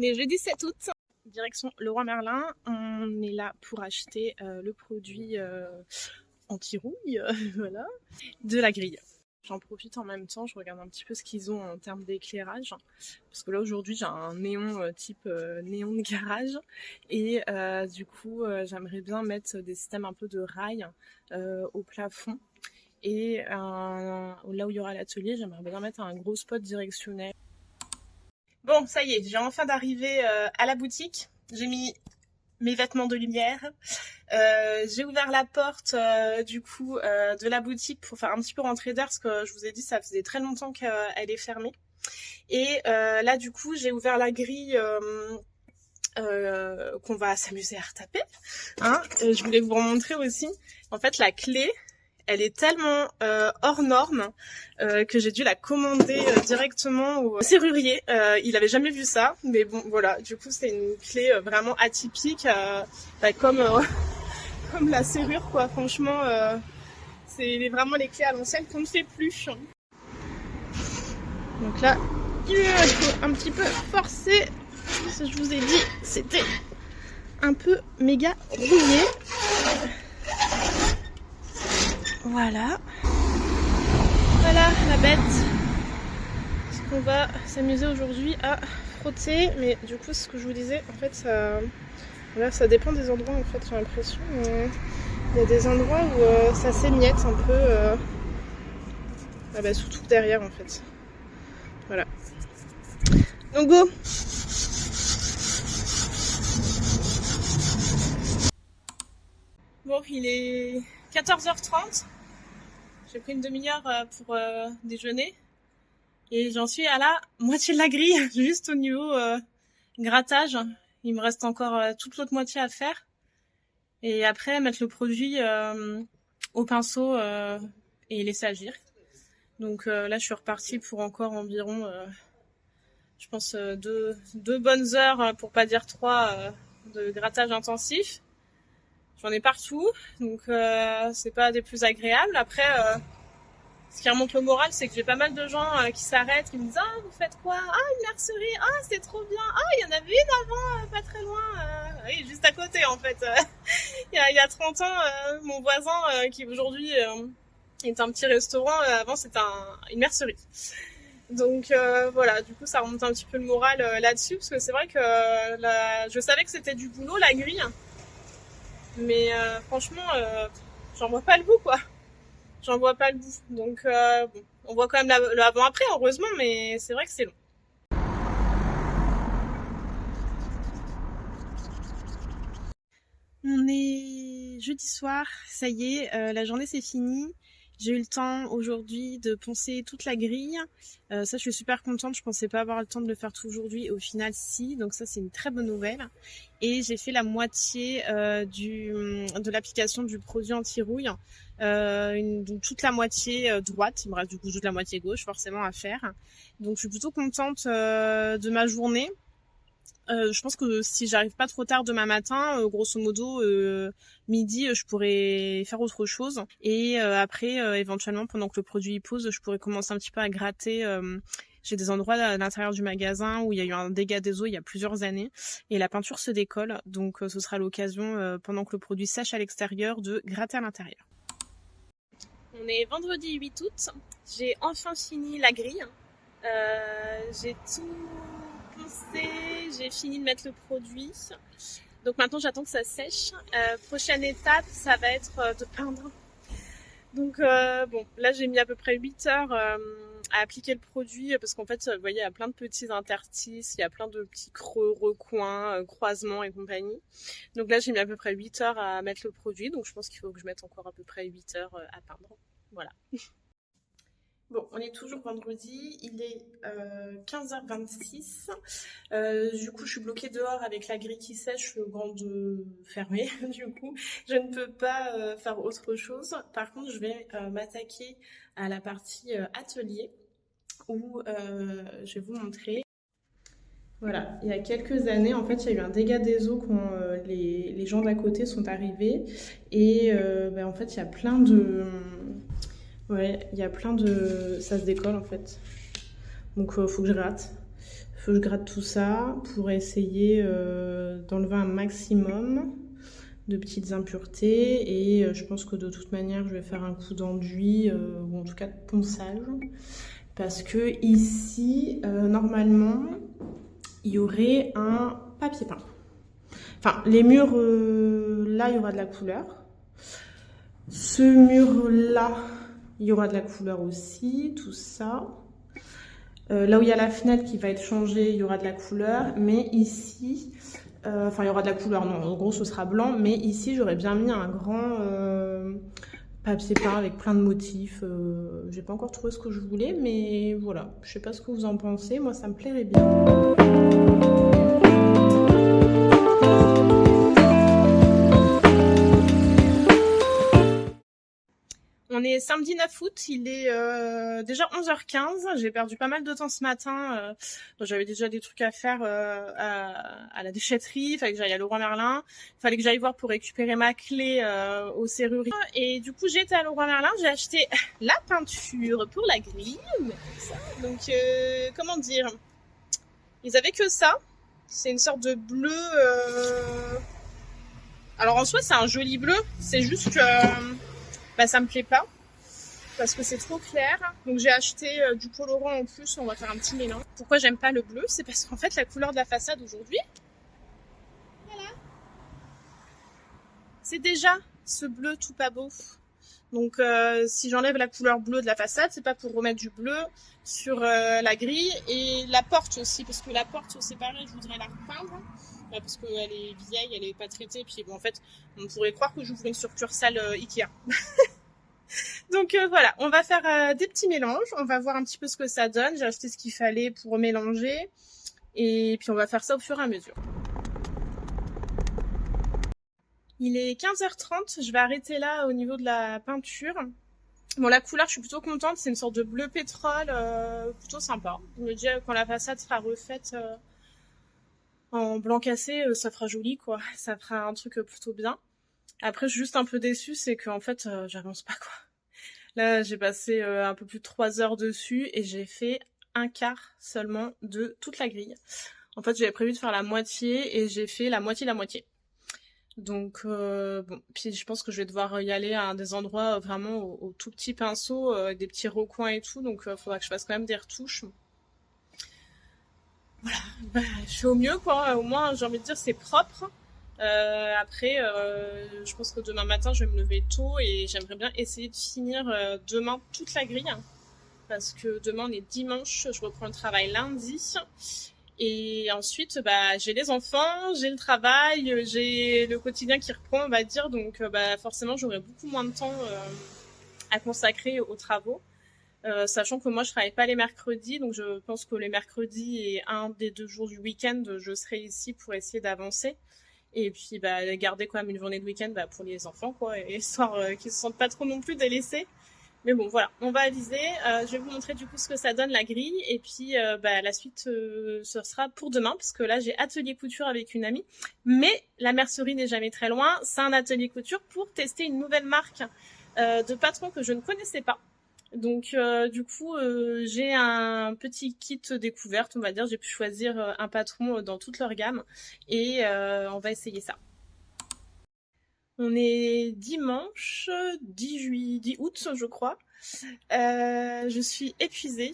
est jeudi 7 août, direction Leroy Merlin. On est là pour acheter le produit anti-rouille, voilà, de la grille. J'en profite en même temps, je regarde un petit peu ce qu'ils ont en termes d'éclairage. Parce que là aujourd'hui j'ai un néon type néon de garage. Et du coup j'aimerais bien mettre des systèmes un peu de rails au plafond. Et là où il y aura l'atelier, j'aimerais bien mettre un gros spot directionnel. Bon, ça y est, j'ai enfin d'arriver à la boutique. J'ai mis mes vêtements de lumière. J'ai ouvert la porte de la boutique pour faire un petit peu rentrer d'air parce que je vous ai dit ça faisait très longtemps qu'elle est fermée. Et là du coup j'ai ouvert la grille qu'on va s'amuser à retaper. Hein. Je voulais vous remontrer aussi. En fait la clé, elle est tellement hors norme que j'ai dû la commander directement au serrurier. Il avait jamais vu ça, mais bon voilà. Du coup c'est une clé vraiment atypique, comme la serrure quoi. Franchement, c'est vraiment les clés à l'ancienne qu'on ne fait plus. Donc là, il faut un petit peu forcer. Ce que je vous ai dit, c'était un peu méga rouillé. Voilà. Voilà la bête. Ce qu'on va s'amuser aujourd'hui à frotter. Mais du coup, ce que je vous disais, en fait, ça dépend des endroits. En fait, j'ai l'impression. Il y a des endroits où ça s'émiette un peu. Surtout derrière, en fait. Voilà. Donc go. Bon, il est 14h30. J'ai pris une demi-heure pour déjeuner. Et j'en suis à la moitié de la grille, juste au niveau grattage. Il me reste encore toute l'autre moitié à faire. Et après, mettre le produit au pinceau et laisser agir. Donc là, je suis repartie pour encore environ, je pense, deux bonnes heures, pour pas dire 3, de grattage intensif. J'en ai partout, donc c'est pas des plus agréables. Après, ce qui remonte le moral, c'est que j'ai pas mal de gens qui s'arrêtent, qui me disent « Ah, vous faites quoi ? Ah, une mercerie ! Ah, c'est trop bien ! Ah, il y en avait une avant, pas très loin. » Oui, juste à côté, en fait. Il y a 30 ans, mon voisin, qui aujourd'hui est un petit restaurant, avant c'était une mercerie. Donc voilà, du coup, ça remonte un petit peu le moral là-dessus, parce que c'est vrai que je savais que c'était du boulot, la grille. Mais franchement, j'en vois pas le bout, quoi. J'en vois pas le bout. Donc bon, on voit quand même le avant-après, heureusement, mais c'est vrai que c'est long. On est jeudi soir, ça y est, la journée c'est fini. J'ai eu le temps aujourd'hui de poncer toute la grille. Ça, je suis super contente. Je pensais pas avoir le temps de le faire tout aujourd'hui. Au final, si. Donc ça, c'est une très bonne nouvelle. Et j'ai fait la moitié de l'application du produit anti-rouille. Donc toute la moitié droite. Il me reste du coup juste la moitié gauche forcément à faire. Donc je suis plutôt contente de ma journée. Je pense que si j'arrive pas trop tard demain matin, grosso modo midi, je pourrais faire autre chose. Et après, éventuellement, pendant que le produit pose, je pourrais commencer un petit peu à gratter. J'ai des endroits à l'intérieur du magasin où il y a eu un dégât des eaux il y a plusieurs années et la peinture se décolle. Donc ce sera l'occasion, pendant que le produit sèche à l'extérieur, de gratter à l'intérieur. On est vendredi 8 août. J'ai enfin fini la grille. J'ai tout poncé, j'ai fini de mettre le produit. Donc maintenant j'attends que ça sèche. Prochaine étape, ça va être de peindre. Donc bon, là j'ai mis à peu près 8 heures à appliquer le produit parce qu'en fait, vous voyez, il y a plein de petits interstices, il y a plein de petits creux, recoins, croisements et compagnie. Donc là j'ai mis à peu près 8 heures à mettre le produit, donc je pense qu'il faut que je mette encore à peu près 8 heures à peindre. Voilà. Bon, on est toujours vendredi, il est 15h26. Du coup, je suis bloquée dehors avec la grille qui sèche, grande fermée. Du coup, je ne peux pas faire autre chose. Par contre, je vais m'attaquer à la partie atelier où je vais vous montrer. Voilà, il y a quelques années, en fait, il y a eu un dégât des eaux quand les gens d'à côté sont arrivés. Et en fait, il y a plein de... Ouais, il y a plein de... Ça se décolle en fait. Donc faut que je gratte. faut que je gratte tout ça pour essayer d'enlever un maximum de petites impuretés. Et je pense que de toute manière, je vais faire un coup d'enduit ou en tout cas de ponçage. Parce que ici, normalement, il y aurait un papier peint. Enfin, les murs, là, il y aura de la couleur. Ce mur-là, il y aura de la couleur aussi, tout ça. Là où il y a la fenêtre qui va être changée, il y aura de la couleur. Mais ici, enfin, il y aura de la couleur, non, en gros, ce sera blanc. Mais ici, j'aurais bien mis un grand papier peint avec plein de motifs. J'ai pas encore trouvé ce que je voulais, mais voilà. Je sais pas ce que vous en pensez. Moi, ça me plairait bien. On est samedi 9 août, il est déjà 11h15, j'ai perdu pas mal de temps ce matin, j'avais déjà des trucs à faire à la déchetterie, il fallait que j'aille à Leroy Merlin, il fallait que j'aille voir pour récupérer ma clé aux serrureries. Et du coup j'ai été à Leroy Merlin, j'ai acheté la peinture pour la grille, donc comment dire, ils avaient que ça, c'est une sorte de bleu, alors en soi c'est un joli bleu, c'est juste que ça me plaît pas parce que c'est trop clair. Donc j'ai acheté du colorant en plus, on va faire un petit mélange. Pourquoi j'aime pas le bleu? C'est parce qu'en fait la couleur de la façade aujourd'hui, voilà, c'est déjà ce bleu tout pas beau. Donc si j'enlève la couleur bleue de la façade, c'est pas pour remettre du bleu sur la grille. Et la porte aussi, parce que la porte c'est pareil, je voudrais la repeindre. Parce qu'elle est vieille, elle est pas traitée, puis bon en fait on pourrait croire que j'ouvre une succursale Ikea. Donc voilà, on va faire des petits mélanges, on va voir un petit peu ce que ça donne, j'ai acheté ce qu'il fallait pour mélanger, et puis on va faire ça au fur et à mesure. Il est 15h30, je vais arrêter là au niveau de la peinture. Bon, la couleur, je suis plutôt contente, c'est une sorte de bleu pétrole, plutôt sympa. Je me dis, quand la façade sera refaite en blanc cassé, ça fera joli, quoi. Ça fera un truc plutôt bien. Après, je suis juste un peu déçue, c'est qu'en fait, j'avance pas, quoi. Là, j'ai passé un peu plus de 3 heures dessus et j'ai fait un quart seulement de toute la grille. En fait, j'avais prévu de faire la moitié et j'ai fait la moitié. Donc, bon, puis je pense que je vais devoir y aller à des endroits vraiment au tout petit pinceau, des petits recoins et tout, donc faudra que je fasse quand même des retouches. Voilà, je fais au mieux, quoi. Au moins, j'ai envie de dire, c'est propre. Après, je pense que demain matin, je vais me lever tôt et j'aimerais bien essayer de finir demain toute la grille. Parce que demain, on est dimanche, je reprends le travail lundi. Et ensuite, j'ai les enfants, j'ai le travail, j'ai le quotidien qui reprend, on va dire. Donc, forcément, j'aurai beaucoup moins de temps à consacrer aux travaux. Sachant que moi, je travaille pas les mercredis. Donc, je pense que les mercredis et un des 2 jours du week-end, je serai ici pour essayer d'avancer. Et puis garder quand même une journée de week-end pour les enfants, quoi, et histoire qu'ils se sentent pas trop non plus délaissés. Mais bon, voilà, on va aviser. Je vais vous montrer du coup ce que ça donne la grille, et puis la suite ce sera pour demain, parce que là j'ai atelier couture avec une amie. Mais la mercerie n'est jamais très loin, c'est un atelier couture pour tester une nouvelle marque de patron que je ne connaissais pas. Donc du coup j'ai un petit kit découverte, on va dire. J'ai pu choisir un patron dans toute leur gamme et on va essayer ça. On est dimanche 10 août je crois. Je suis épuisée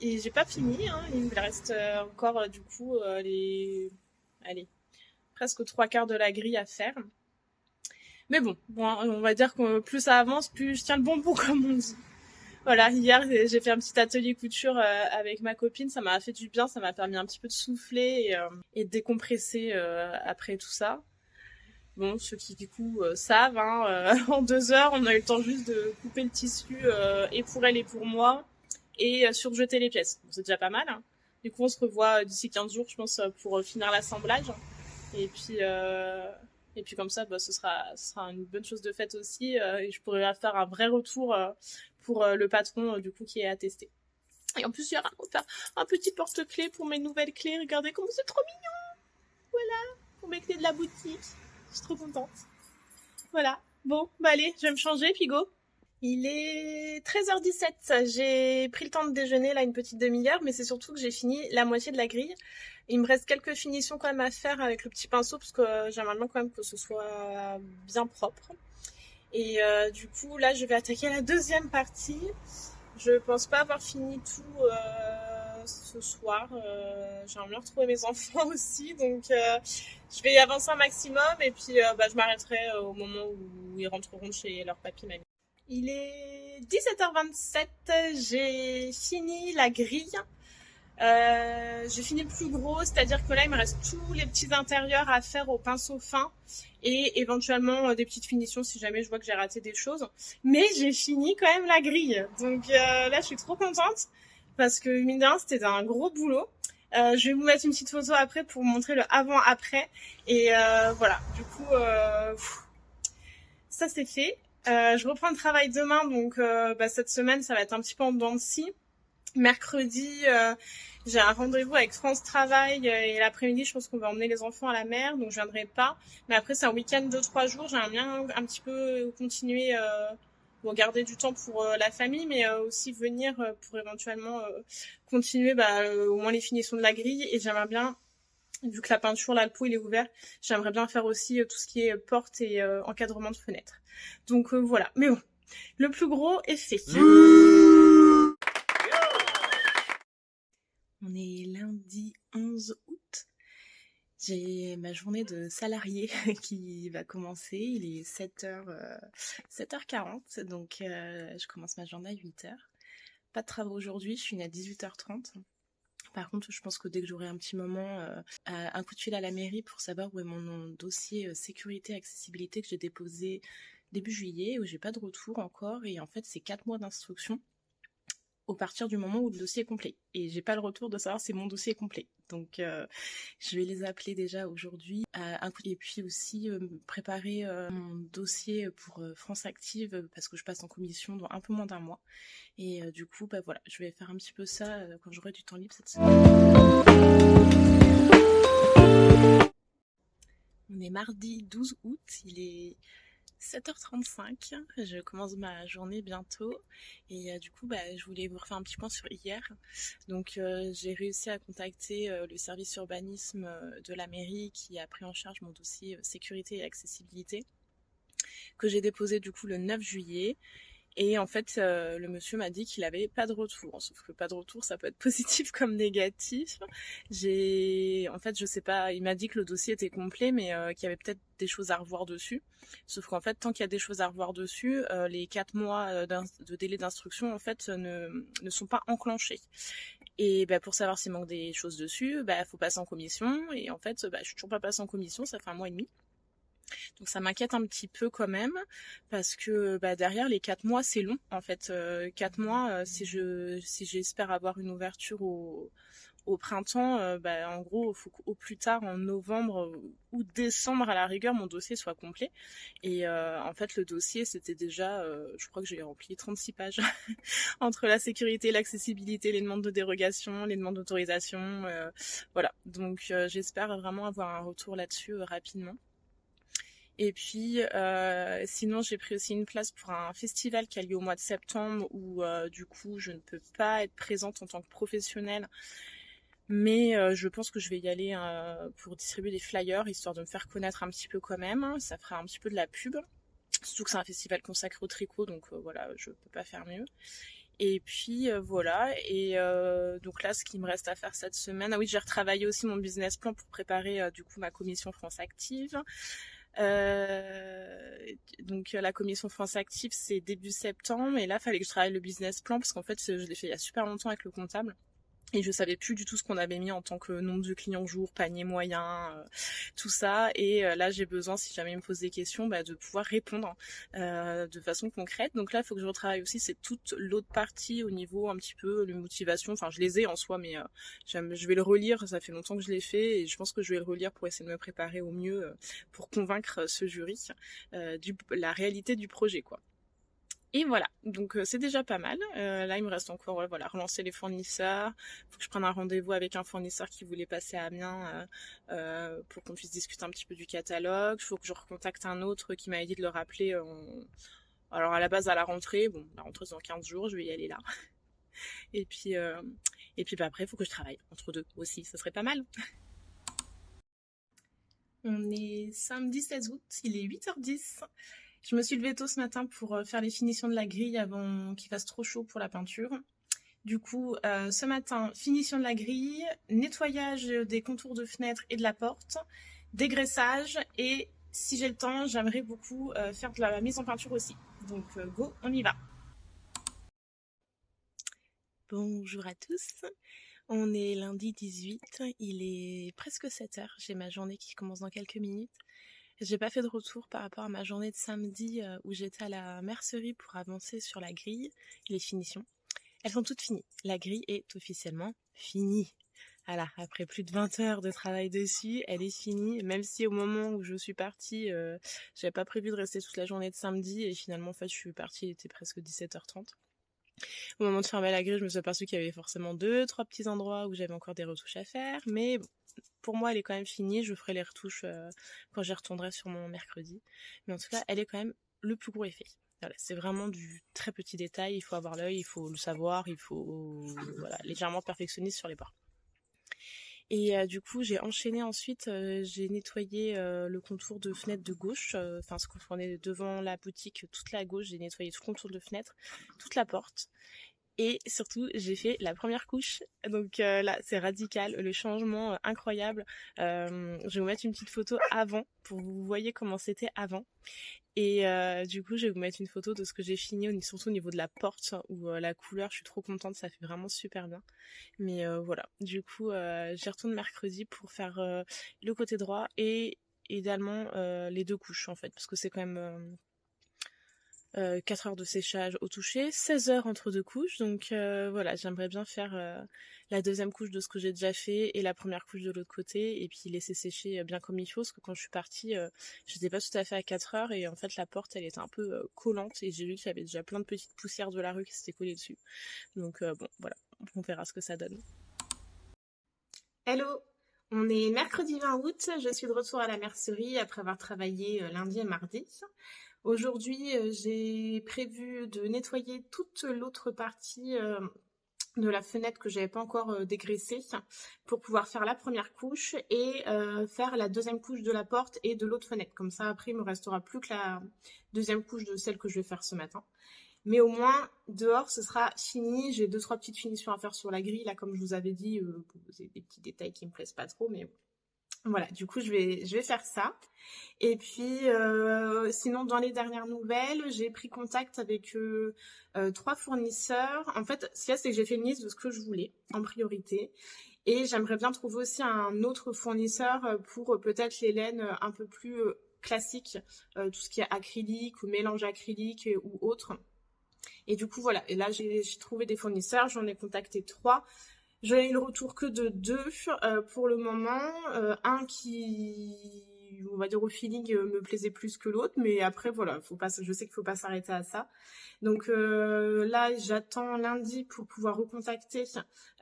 et j'ai pas fini, hein. Il me reste encore du coup presque 3/4 de la grille à faire. Mais bon, on va dire que plus ça avance, plus je tiens le bon bout, comme on dit. Voilà, hier j'ai fait un petit atelier couture avec ma copine, ça m'a fait du bien, ça m'a permis un petit peu de souffler et de décompresser après tout ça. Bon, ceux qui du coup savent, hein, en 2 heures, on a eu le temps juste de couper le tissu et pour elle et pour moi et surjeter les pièces. Bon, c'est déjà pas mal, hein. Du coup, on se revoit d'ici 15 jours, je pense, pour finir l'assemblage. Et puis comme ça, ce sera une bonne chose de faite aussi. Et je pourrais faire un vrai retour pour le patron du coup qui est attesté. Et en plus, il y aura un petit porte-clés pour mes nouvelles clés. Regardez comment c'est trop mignon. Voilà, pour mes clés de la boutique. Je suis trop contente. Voilà. Bon, allez, je vais me changer, puis go. Il est 13h17. J'ai pris le temps de déjeuner là une petite demi-heure, mais c'est surtout que j'ai fini la moitié de la grille. Il me reste quelques finitions quand même à faire avec le petit pinceau parce que j'aimerais bien quand même que ce soit bien propre. Et du coup là je vais attaquer la deuxième partie. Je pense pas avoir fini tout ce soir. J'aimerais bien retrouver mes enfants aussi, donc je vais y avancer un maximum et puis je m'arrêterai au moment où ils rentreront chez leur papy mamie. Il est 17h27, j'ai fini la grille. J'ai fini le plus gros, c'est-à-dire que là il me reste tous les petits intérieurs à faire au pinceau fin et éventuellement des petites finitions si jamais je vois que j'ai raté des choses. Mais j'ai fini quand même la grille, donc là je suis trop contente parce que mine de rien c'était un gros boulot. Je vais vous mettre une petite photo après pour vous montrer le avant-après et voilà. Du coup, ça c'est fait. Je reprends le travail demain, donc cette semaine ça va être un petit peu en dents de scie. Mercredi, j'ai un rendez-vous avec France Travail et l'après-midi, je pense qu'on va emmener les enfants à la mer, donc je viendrai pas. Mais après, c'est un week-end de 3 jours. J'aimerais bien un petit peu continuer, bon, garder du temps pour la famille, mais aussi venir pour éventuellement continuer au moins les finitions de la grille. Et j'aimerais bien, vu que la peinture, là, le pot, il est ouvert, j'aimerais bien faire aussi tout ce qui est porte et encadrement de fenêtres. Donc voilà. Mais bon, le plus gros est fait. On est lundi 11 août. J'ai ma journée de salarié qui va commencer. Il est 7h40, donc je commence ma journée à 8h. Pas de travaux aujourd'hui, je suis née à 18h30. Par contre, je pense que dès que j'aurai un petit moment, un coup de fil à la mairie pour savoir où est mon dossier sécurité et accessibilité que j'ai déposé début juillet, où j'ai pas de retour encore. Et en fait, c'est 4 mois d'instruction au partir du moment où le dossier est complet. Et j'ai pas le retour de savoir si mon dossier est complet. Donc je vais les appeler déjà aujourd'hui. Et puis aussi préparer mon dossier pour France Active parce que je passe en commission dans un peu moins d'un mois. Et du coup, voilà, je vais faire un petit peu ça quand j'aurai du temps libre cette semaine. On est mardi 12 août, il est 7h35, je commence ma journée bientôt et du coup je voulais vous refaire un petit point sur hier. Donc j'ai réussi à contacter le service urbanisme de la mairie qui a pris en charge mon dossier sécurité et accessibilité que j'ai déposé du coup le 9 juillet. Et en fait, le monsieur m'a dit qu'il avait pas de retour. Sauf que pas de retour, ça peut être positif comme négatif. En fait, je sais pas, il m'a dit que le dossier était complet, mais qu'il y avait peut-être des choses à revoir dessus. Sauf qu'en fait, tant qu'il y a des choses à revoir dessus, les 4 mois de délai d'instruction, en fait, ne sont pas enclenchés. Et pour savoir s'il manque des choses dessus, faut passer en commission. Et en fait, je suis toujours pas passée en commission, ça fait 1 mois et demi. Donc ça m'inquiète un petit peu quand même parce que derrière les 4 mois c'est long en fait. 4 mois si j'espère avoir une ouverture au printemps, en gros il faut qu'au plus tard en novembre ou décembre à la rigueur mon dossier soit complet. Et en fait le dossier c'était déjà, je crois que j'ai rempli 36 pages entre la sécurité, l'accessibilité, les demandes de dérogation, les demandes d'autorisation, voilà. Donc j'espère vraiment avoir un retour là-dessus rapidement. Et puis sinon j'ai pris aussi une place pour un festival qui a lieu au mois de septembre où du coup je ne peux pas être présente en tant que professionnelle, mais je pense que je vais y aller pour distribuer des flyers histoire de me faire connaître un petit peu quand même. Ça fera un petit peu de la pub, surtout que c'est un festival consacré au tricot, donc voilà, je peux pas faire mieux. Et puis voilà, et donc là ce qui me reste à faire cette semaine, ah oui, j'ai retravaillé aussi mon business plan pour préparer du coup ma commission France Active. Donc la commission France Active c'est début septembre et là fallait que je travaille le business plan parce qu'en fait je l'ai fait il y a super longtemps avec le comptable et je savais plus du tout ce qu'on avait mis en tant que nombre de clients jour, panier moyen, tout ça. Et là j'ai besoin, si jamais il me pose des questions, de pouvoir répondre de façon concrète. Donc là il faut que je retravaille aussi, c'est toute l'autre partie au niveau un petit peu les motivations. Enfin je les ai en soi, mais je vais le relire, ça fait longtemps que je l'ai fait et je pense que je vais le relire pour essayer de me préparer au mieux pour convaincre ce jury la réalité du projet quoi. Et voilà, donc c'est déjà pas mal. Là, il me reste encore relancer les fournisseurs. Il faut que je prenne un rendez-vous avec un fournisseur qui voulait passer à Amiens pour qu'on puisse discuter un petit peu du catalogue. Il faut que je recontacte un autre qui m'avait dit de le rappeler Alors à la base à la rentrée, bon, la rentrée c'est dans 15 jours, je vais y aller là. Et puis, euh, et puis bah, après, il faut que je travaille entre deux aussi, ça serait pas mal. On est samedi 16 août, il est 8h10. Je me suis levée tôt ce matin pour faire les finitions de la grille avant qu'il fasse trop chaud pour la peinture. Du coup, ce matin, finition de la grille, nettoyage des contours de fenêtre et de la porte, dégraissage et si j'ai le temps, j'aimerais beaucoup faire de la mise en peinture aussi. Donc go, on y va. Bonjour à tous. On est lundi 18, il est presque 7h, j'ai ma journée qui commence dans quelques minutes. J'ai pas fait de retour par rapport à ma journée de samedi où j'étais à la mercerie pour avancer sur la grille, les finitions. Elles sont toutes finies. La grille est officiellement finie. Voilà, après plus de 20 heures de travail dessus, elle est finie, même si au moment où je suis partie, j'avais pas prévu de rester toute la journée de samedi et finalement en fait je suis partie, il était presque 17h30. Au moment de fermer la grille, je me suis aperçue qu'il y avait forcément 2-3 petits endroits où j'avais encore des retouches à faire, mais bon, pour moi elle est quand même finie, je ferai les retouches quand j'y retournerai sur mon mercredi. Mais en tout cas, elle est quand même le plus gros effet. Voilà, c'est vraiment du très petit détail, il faut avoir l'œil, il faut le savoir, il faut voilà, légèrement perfectionniste sur les bords. Et du coup, j'ai enchaîné ensuite, j'ai nettoyé le contour de fenêtre de gauche, enfin ce qu'on est devant la boutique, toute la gauche, j'ai nettoyé tout le contour de fenêtre, toute la porte. Et surtout, j'ai fait la première couche. Donc là, c'est radical, le changement incroyable. Je vais vous mettre une petite photo avant pour que vous voyez comment c'était avant. Et du coup, je vais vous mettre une photo de ce que j'ai fini, surtout au niveau de la porte, où la couleur, je suis trop contente, ça fait vraiment super bien. Mais voilà, du coup, j'y retourne mercredi pour faire le côté droit et idéalement les deux couches en fait, parce que c'est quand même 4 heures de séchage au toucher, 16 heures entre deux couches, donc voilà, j'aimerais bien faire la deuxième couche de ce que j'ai déjà fait et la première couche de l'autre côté, et puis laisser sécher bien comme il faut, parce que quand je suis partie, j'étais pas tout à fait à 4 heures, et en fait la porte elle était un peu collante, et j'ai vu qu'il y avait déjà plein de petites poussières de la rue qui s'étaient collées dessus, donc bon, voilà, on verra ce que ça donne. Hello, on est mercredi 20 août, je suis de retour à la mercerie après avoir travaillé lundi et mardi. Aujourd'hui, j'ai prévu de nettoyer toute l'autre partie de la fenêtre que j'avais pas encore dégraissée pour pouvoir faire la première couche et faire la deuxième couche de la porte et de l'autre fenêtre. Comme ça, après, il me restera plus que la deuxième couche de celle que je vais faire ce matin. Mais au moins, dehors, ce sera fini. J'ai 2-3 petites finitions à faire sur la grille. Là, comme je vous avais dit, c'est des petits détails qui me plaisent pas trop, mais voilà, du coup, je vais faire ça. Et puis, sinon, dans les dernières nouvelles, j'ai pris contact avec 3 fournisseurs. En fait, ce qu'il y a, c'est que j'ai fait une liste de ce que je voulais en priorité. Et j'aimerais bien trouver aussi un autre fournisseur pour peut-être les laines un peu plus classiques, tout ce qui est acrylique ou mélange acrylique ou autre. Et du coup, voilà. Et là, j'ai trouvé des fournisseurs, j'en ai contacté 3. Je n'ai eu le retour que de 2 pour le moment. Un qui, on va dire au feeling, me plaisait plus que l'autre, mais après voilà, faut pas, je sais qu'il faut pas s'arrêter à ça. Donc là, j'attends lundi pour pouvoir recontacter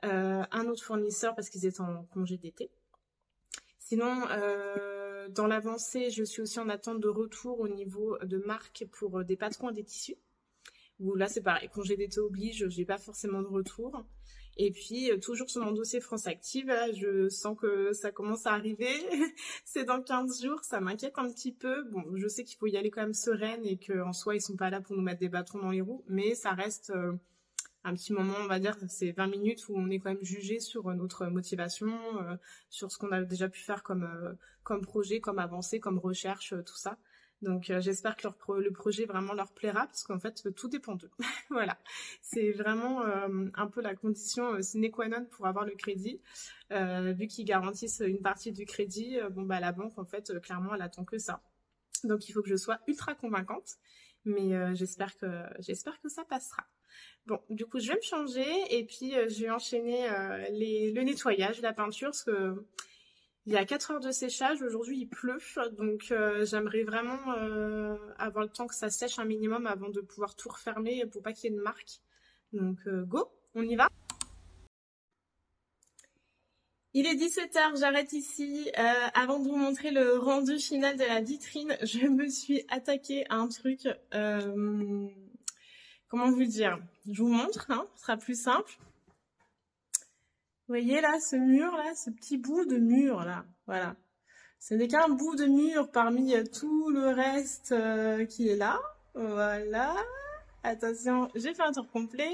un autre fournisseur parce qu'ils étaient en congé d'été. Sinon, dans l'avancée, je suis aussi en attente de retour au niveau de marque pour des patrons et des tissus. Où là, c'est pareil, congé d'été oblige, j'ai pas forcément de retour. Et puis, toujours sur mon dossier France Active, là, je sens que ça commence à arriver. C'est dans 15 jours, ça m'inquiète un petit peu. Bon, je sais qu'il faut y aller quand même sereine et qu'en soi, ils sont pas là pour nous mettre des bâtons dans les roues, mais ça reste un petit moment, on va dire, c'est 20 minutes où on est quand même jugé sur notre motivation, sur ce qu'on a déjà pu faire comme projet, comme avancée, comme recherche, tout ça. Donc j'espère que le projet vraiment leur plaira parce qu'en fait tout dépend d'eux. Voilà, c'est vraiment un peu la condition sine qua non pour avoir le crédit. Vu qu'ils garantissent une partie du crédit, bon bah la banque en fait clairement elle attend que ça. Donc il faut que je sois ultra convaincante, mais j'espère que ça passera. Bon, du coup je vais me changer et puis je vais enchaîner le nettoyage, la peinture parce que il y a 4 heures de séchage, aujourd'hui il pleut, donc j'aimerais vraiment avoir le temps que ça sèche un minimum avant de pouvoir tout refermer pour pas qu'il y ait de marque. Donc go, on y va. Il est 17h, j'arrête ici. Avant de vous montrer le rendu final de la vitrine, je me suis attaquée à un truc. Comment vous dire? Je vous montre, hein, ce sera plus simple. Vous voyez là, ce mur là, ce petit bout de mur là, voilà. Ce n'est qu'un bout de mur parmi tout le reste qui est là. Voilà. Attention, j'ai fait un tour complet.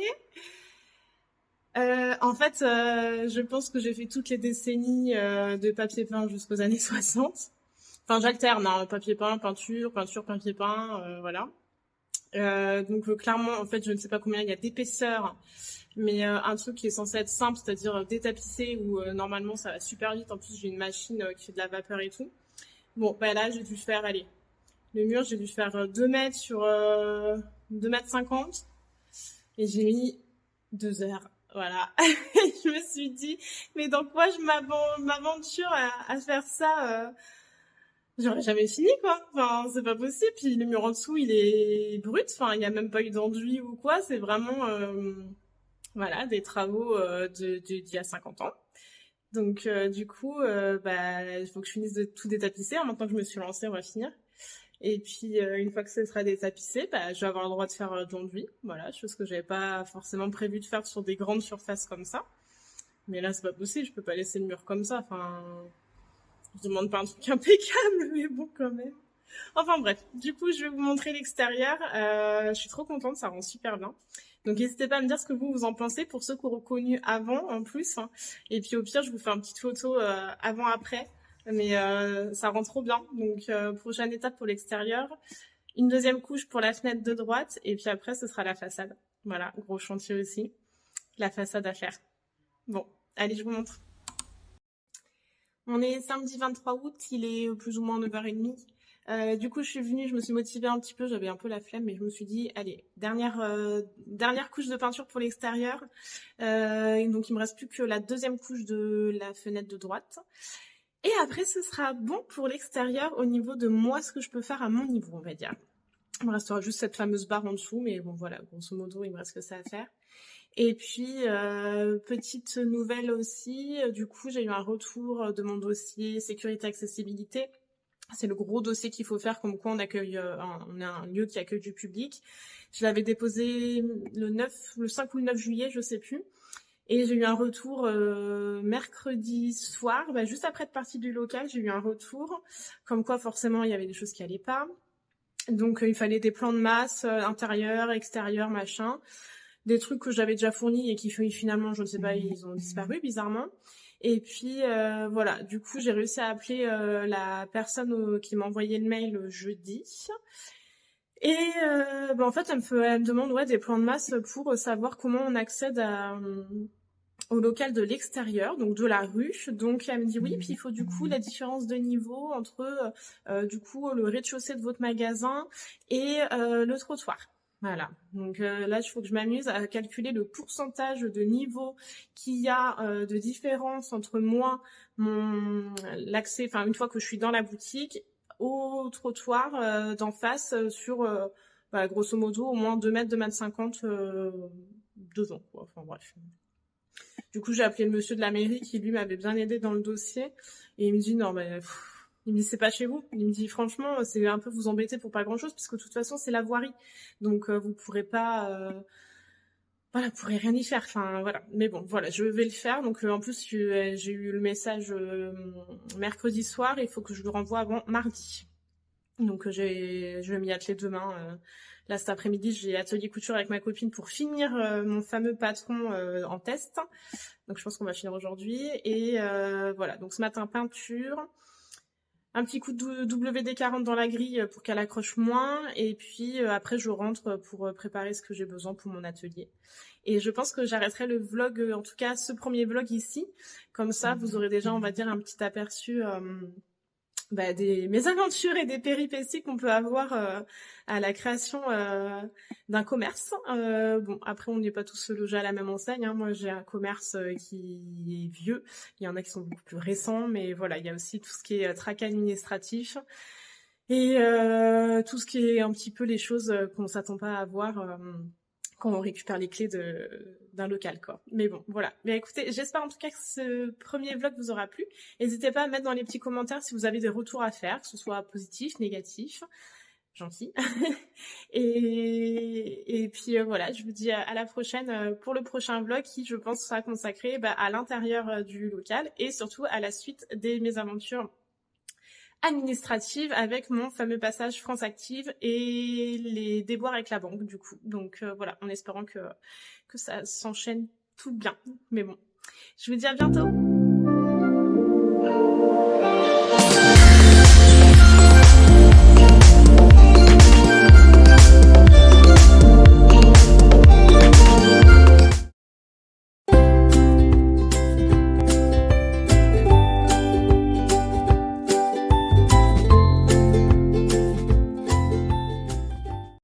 En fait, je pense que j'ai fait toutes les décennies de papier peint jusqu'aux années 60. Enfin, j'alterne, hein, papier peint, peinture, peinture, papier peint, voilà. Donc clairement, en fait, je ne sais pas combien il y a d'épaisseur, mais un truc qui est censé être simple, c'est-à-dire détapisser, où normalement ça va super vite. En plus, j'ai une machine qui fait de la vapeur et tout. Bon, bah là, j'ai dû faire, allez, le mur, j'ai dû faire 2 mètres sur 2 mètres 50, et j'ai mis 2 heures. Voilà. Je me suis dit, mais dans quoi je m'aventure à faire ça j'aurais jamais fini, quoi. Enfin, c'est pas possible. Puis le mur en dessous, il est brut. Enfin, il n'y a même pas eu d'enduit ou quoi. C'est vraiment, voilà, des travaux d'il y a 50 ans. Donc, du coup, bah, il faut que je finisse de tout détapisser. Maintenant que je me suis lancée, on va finir. Et puis, une fois que ce sera détapissé, bah, je vais avoir le droit de faire de l'enduit. Voilà, chose que j'avais pas forcément prévu de faire sur des grandes surfaces comme ça. Mais là, c'est pas possible. Je peux pas laisser le mur comme ça. Enfin, je demande pas un truc impeccable, mais bon, quand même. Enfin bref, du coup, je vais vous montrer l'extérieur. Je suis trop contente, ça rend super bien. Donc n'hésitez pas à me dire ce que vous en pensez pour ceux qui ont reconnu avant en plus. Et puis au pire, je vous fais une petite photo avant-après. Mais ça rend trop bien. Donc prochaine étape pour l'extérieur. Une deuxième couche pour la fenêtre de droite. Et puis après, ce sera la façade. Voilà, gros chantier aussi. La façade à faire. Bon, allez, je vous montre. On est samedi 23 août, il est plus ou moins 9h30. Du coup, je suis venue, je me suis motivée un petit peu, j'avais un peu la flemme, mais je me suis dit, allez, dernière couche de peinture pour l'extérieur. Donc, il me reste plus que la deuxième couche de la fenêtre de droite. Et après, ce sera bon pour l'extérieur au niveau de moi, ce que je peux faire à mon niveau, on va dire. Il me restera juste cette fameuse barre en dessous, mais bon, voilà, grosso modo, il me reste que ça à faire. Et puis, petite nouvelle aussi, du coup, j'ai eu un retour de mon dossier sécurité accessibilité. C'est le gros dossier qu'il faut faire, comme quoi on accueille, on a un lieu qui accueille du public. Je l'avais déposé le 5 ou le 9 juillet, je sais plus. Et j'ai eu un retour mercredi soir, bah, juste après être partie du local, j'ai eu un retour, comme quoi forcément il y avait des choses qui allaient pas. Donc il fallait des plans de masse, intérieur, extérieur, machin. Des trucs que j'avais déjà fournis et qui finalement, je ne sais pas, ils ont disparu bizarrement. Et puis voilà, du coup j'ai réussi à appeler la personne qui m'a envoyé le mail jeudi. Et bah, en fait elle me demande des plans de masse pour savoir comment on accède au local de l'extérieur, donc de la rue. Donc elle me dit oui, puis il faut du coup la différence de niveau entre du coup le rez-de-chaussée de votre magasin et le trottoir. Voilà, donc là, il faut que je m'amuse à calculer le pourcentage de niveau qu'il y a de différence entre moi, l'accès, enfin une fois que je suis dans la boutique, au trottoir d'en face sur, grosso modo, au moins 2 mètres, 2 mètres 50 devant, quoi. Enfin bref. Du coup, j'ai appelé le monsieur de la mairie qui, lui, m'avait bien aidé dans le dossier. Et il me dit, non, mais... Il me dit, c'est pas chez vous. Il me dit, franchement, c'est un peu vous embêter pour pas grand-chose, puisque de toute façon, c'est la voirie. Donc, vous pourrez pas... Voilà, vous pourrez rien y faire. Enfin, voilà. Mais bon, voilà, je vais le faire. Donc, en plus, j'ai eu le message mercredi soir. Il faut que je le renvoie avant mardi. Donc, je vais m'y atteler demain. Là, cet après-midi, j'ai atelier couture avec ma copine pour finir mon fameux patron en test. Donc, je pense qu'on va finir aujourd'hui. Et voilà, donc ce matin, peinture. Un petit coup de WD-40 dans la grille pour qu'elle accroche moins. Et puis après, je rentre pour préparer ce que j'ai besoin pour mon atelier. Et je pense que j'arrêterai le vlog, en tout cas ce premier vlog ici. Comme ça, vous aurez déjà, on va dire, un petit aperçu des mésaventures et des péripéties qu'on peut avoir à la création d'un commerce. Bon, après, on n'est pas tous logés à la même enseigne. Hein. Moi, j'ai un commerce qui est vieux. Il y en a qui sont beaucoup plus récents, mais voilà, il y a aussi tout ce qui est trac administratif et tout ce qui est un petit peu les choses qu'on ne s'attend pas à avoir quand on récupère les clés d'un local, quoi. Mais bon, voilà. Mais écoutez, j'espère en tout cas que ce premier vlog vous aura plu. N'hésitez pas à mettre dans les petits commentaires si vous avez des retours à faire, que ce soit positif, négatif, gentil. Et puis voilà, je vous dis à la prochaine pour le prochain vlog qui, je pense, sera consacré à l'intérieur du local et surtout à la suite des mésaventures administrative avec mon fameux passage France Active et les déboires avec la banque du coup. Donc voilà, en espérant que ça s'enchaîne tout bien. Mais bon, je vous dis à bientôt.